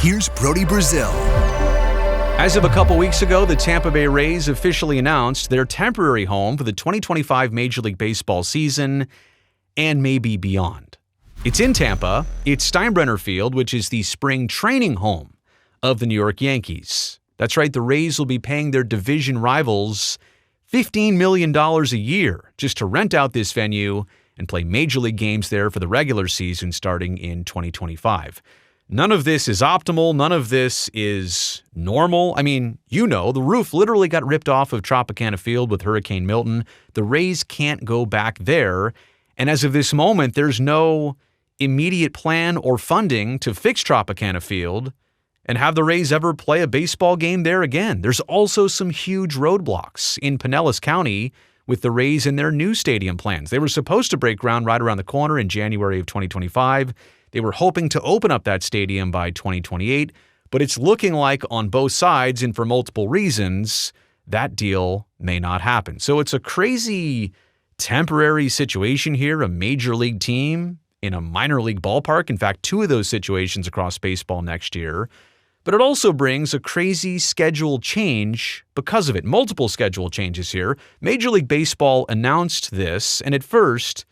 here's Brody Brazil. As of a couple weeks ago, the Tampa Bay Rays officially announced their temporary home for the 2025 Major League Baseball season and maybe beyond. It's in Tampa. It's Steinbrenner Field, which is the spring training home of the New York Yankees. That's right, the Rays will be paying their division rivals $15 million a year just to rent out this venue and play Major League games there for the regular season starting in 2025. None of this is optimal. None of this is normal. I mean, the roof literally got ripped off of Tropicana Field with Hurricane Milton. The Rays can't go back there. And as of this moment, there's no immediate plan or funding to fix Tropicana Field and have the Rays ever play a baseball game there again. There's also some huge roadblocks in Pinellas County with the Rays and their new stadium plans. They were supposed to break ground right around the corner in January of 2025. They were hoping to open up that stadium by 2028, but it's looking like on both sides and for multiple reasons, that deal may not happen. So it's a crazy temporary situation here, a major league team in a minor league ballpark. In fact, two of those situations across baseball next year. But it also brings a crazy schedule change because of it. Multiple schedule changes here. Major League Baseball announced this, and at first,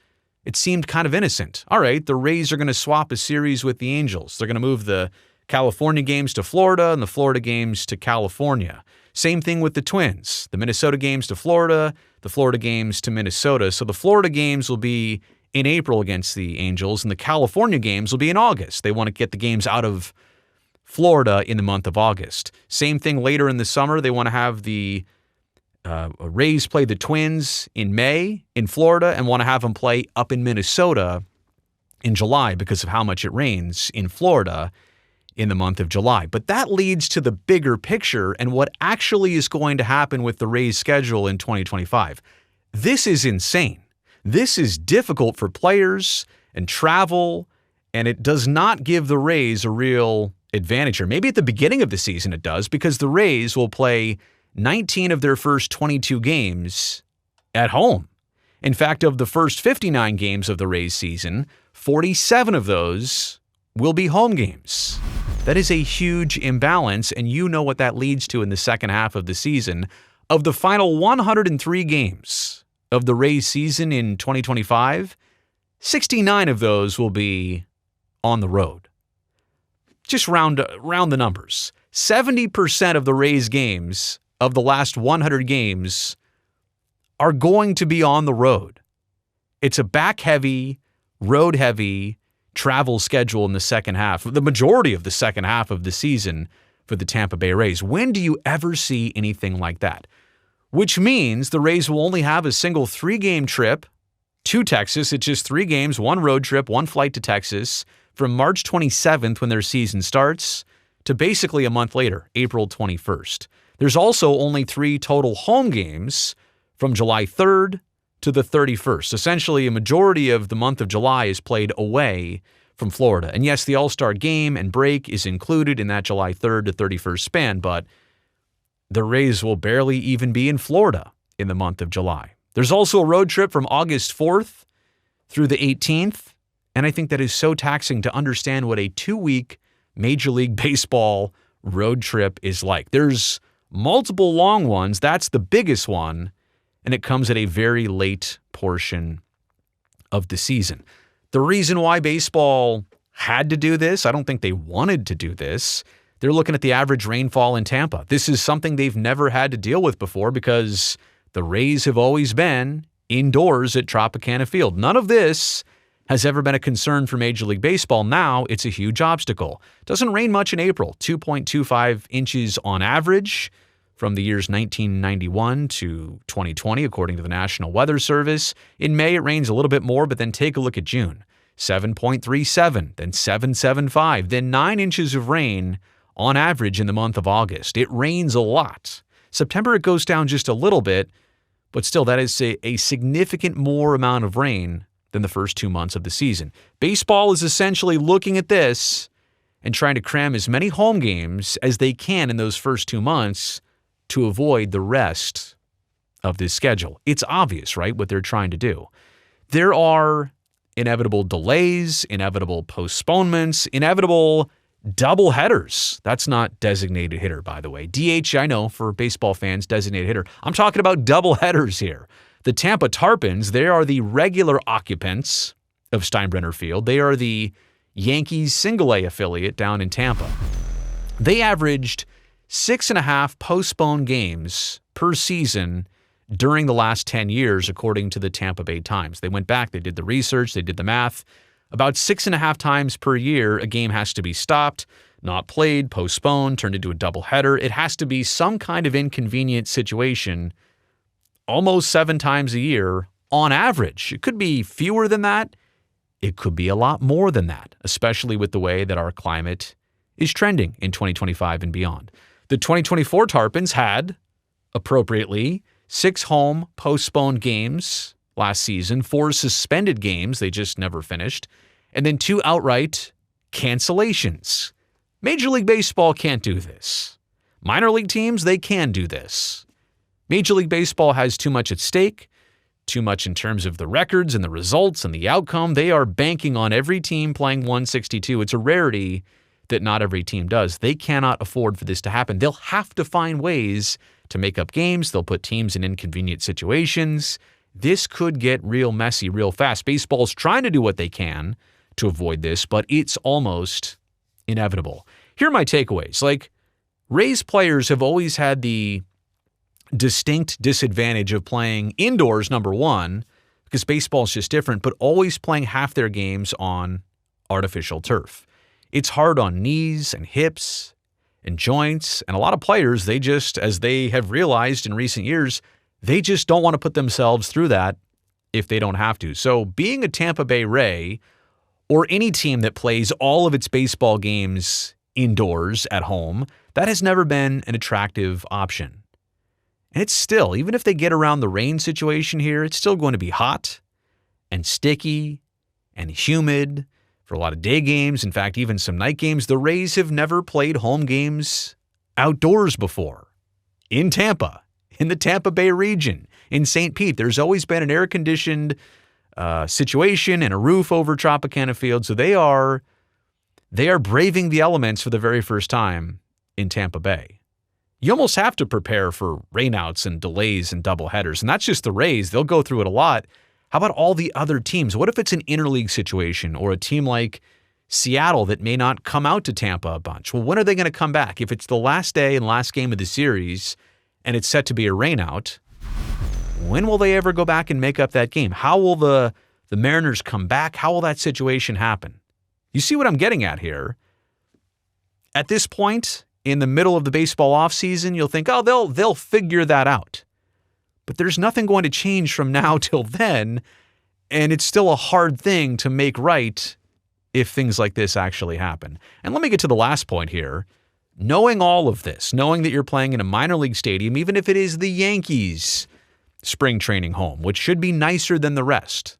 it seemed kind of innocent. All right, the Rays are going to swap a series with the Angels. They're going to move the California games to Florida and the Florida games to California. Same thing with the Twins. The Minnesota games to Florida, the Florida games to Minnesota. So the Florida games will be in April against the Angels, and the California games will be in August. They want to get the games out of Florida in the month of August. Same thing later in the summer. They want to have the Rays play the Twins in May in Florida and want to have them play up in Minnesota in July because of how much it rains in Florida in the month of July. But that leads to the bigger picture and what actually is going to happen with the Rays schedule in 2025. This is insane. This is difficult for players and travel, and it does not give the Rays a real advantage here. Maybe at the beginning of the season it does, because the Rays will play 19 of their first 22 games at home. In fact, of the first 59 games of the Rays season, 47 of those will be home games. That is a huge imbalance, and you know what that leads to in the second half of the season. Of the final 103 games of the Rays season in 2025, 69 of those will be on the road. Just round the numbers. 70% of the Rays games of the last 100 games are going to be on the road. It's a back-heavy, road-heavy travel schedule in the second half, the majority of the second half of the season for the Tampa Bay Rays. When do you ever see anything like that? Which means the Rays will only have a single 3-game trip to Texas. It's just 3 games, 1 road trip, 1 flight to Texas from March 27th when their season starts to basically a month later, April 21st. There's also only 3 total home games from July 3rd to the 31st. Essentially, a majority of the month of July is played away from Florida. And yes, the All-Star game and break is included in that July 3rd to 31st span, but the Rays will barely even be in Florida in the month of July. There's also a road trip from August 4th through the 18th, and I think that is so taxing to understand what a 2-week Major League Baseball road trip is like. There's multiple long ones. That's the biggest one, and it comes at a very late portion of the season. The reason why baseball had to do this, I don't think they wanted to do this. They're looking at the average rainfall in Tampa. This is something they've never had to deal with before because the Rays have always been indoors at Tropicana Field. None of this has ever been a concern for Major League Baseball. Now it's a huge obstacle. Doesn't rain much in April, 2.25 inches on average from the years 1991 to 2020, according to the National Weather Service. In May, it rains a little bit more, but then take a look at June. 7.37, then 7.75, then 9 inches of rain on average in the month of August. It rains a lot. September, it goes down just a little bit, but still, that is a significant more amount of rain than the first 2 months of the season. Baseball is essentially looking at this and trying to cram as many home games as they can in those first 2 months to avoid the rest of this schedule. It's obvious, right, what they're trying to do. There are inevitable delays, inevitable postponements, inevitable Double headers. That's not designated hitter, by the way. DH, I know, for baseball fans, designated hitter. I'm talking about double headers here. The Tampa Tarpons, they are the regular occupants of Steinbrenner Field. They are the Yankees single-A affiliate down in Tampa. They averaged 6.5 postponed games per season during the last 10 years, according to the Tampa Bay Times. They went back, they did the research, they did the math. About 6.5 times per year, a game has to be stopped, not played, postponed, turned into a doubleheader. It has to be some kind of inconvenient situation almost 7 times a year on average. It could be fewer than that. It could be a lot more than that, especially with the way that our climate is trending in 2025 and beyond. The 2024 Tarpons had, appropriately, 6 home postponed games last season, 4 suspended games they just never finished, and then 2 outright cancellations. Major League Baseball can't do this. Minor league teams, they can do this. Major League Baseball has too much at stake, too much in terms of the records and the results and the outcome. They are banking on every team playing 162. It's a rarity that not every team does. They cannot afford for this to happen. They'll have to find ways to make up games. They'll put teams in inconvenient situations. This could get real messy real fast. Baseball's trying to do what they can to avoid this, but it's almost inevitable. Here are my takeaways. Rays players have always had the distinct disadvantage of playing indoors, number one, because baseball is just different, but always playing half their games on artificial turf. It's hard on knees and hips and joints, and a lot of players, they just, as they have realized in recent years, they just don't want to put themselves through that if they don't have to. So being a Tampa Bay Ray or any team that plays all of its baseball games indoors at home, that has never been an attractive option. And it's still, even if they get around the rain situation here, it's still going to be hot and sticky and humid for a lot of day games. In fact, even some night games. The Rays have never played home games outdoors before. In Tampa, in the Tampa Bay region, in St. Pete, there's always been an air-conditioned situation and a roof over Tropicana Field. So they are braving the elements for the very first time in Tampa Bay. You almost have to prepare for rainouts and delays and doubleheaders. And that's just the Rays. They'll go through it a lot. How about all the other teams? What if it's an interleague situation or a team like Seattle that may not come out to Tampa a bunch? Well, when are they going to come back? If it's the last day and last game of the series and it's set to be a rainout, when will they ever go back and make up that game? How will the Mariners come back? How will that situation happen? You see what I'm getting at here? At this point, in the middle of the baseball offseason, you'll think, oh, they'll figure that out. But there's nothing going to change from now till then, and it's still a hard thing to make right if things like this actually happen. And let me get to the last point here. Knowing all of this, knowing that you're playing in a minor league stadium, even if it is the Yankees' spring training home, which should be nicer than the rest.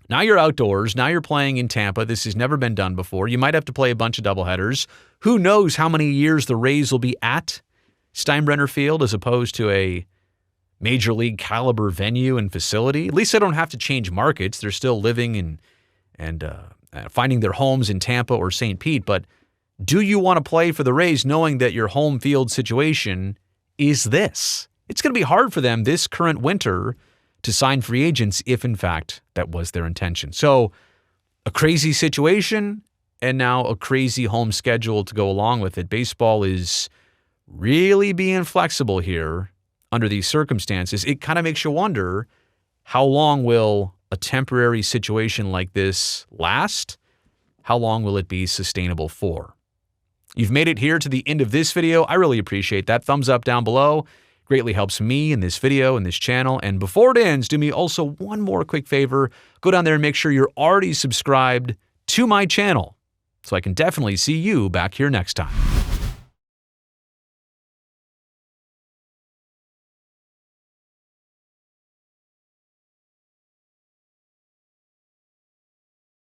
Now you're outdoors. Now you're playing in Tampa. This has never been done before. You might have to play a bunch of doubleheaders. Who knows how many years the Rays will be at Steinbrenner Field as opposed to a major league caliber venue and facility. At least they don't have to change markets. They're still living and finding their homes in Tampa or St. Pete. But do you want to play for the Rays knowing that your home field situation is this? It's going to be hard for them this current winter to sign free agents if, in fact, that was their intention. So a crazy situation and now a crazy home schedule to go along with it. Baseball is really being flexible here under these circumstances. It kind of makes you wonder, how long will a temporary situation like this last? How long will it be sustainable for? You've made it here to the end of this video. I really appreciate that. Thumbs up down below. Greatly helps me in this video and this channel. And before it ends, do me also one more quick favor. Go down there and make sure you're already subscribed to my channel so I can definitely see you back here next time.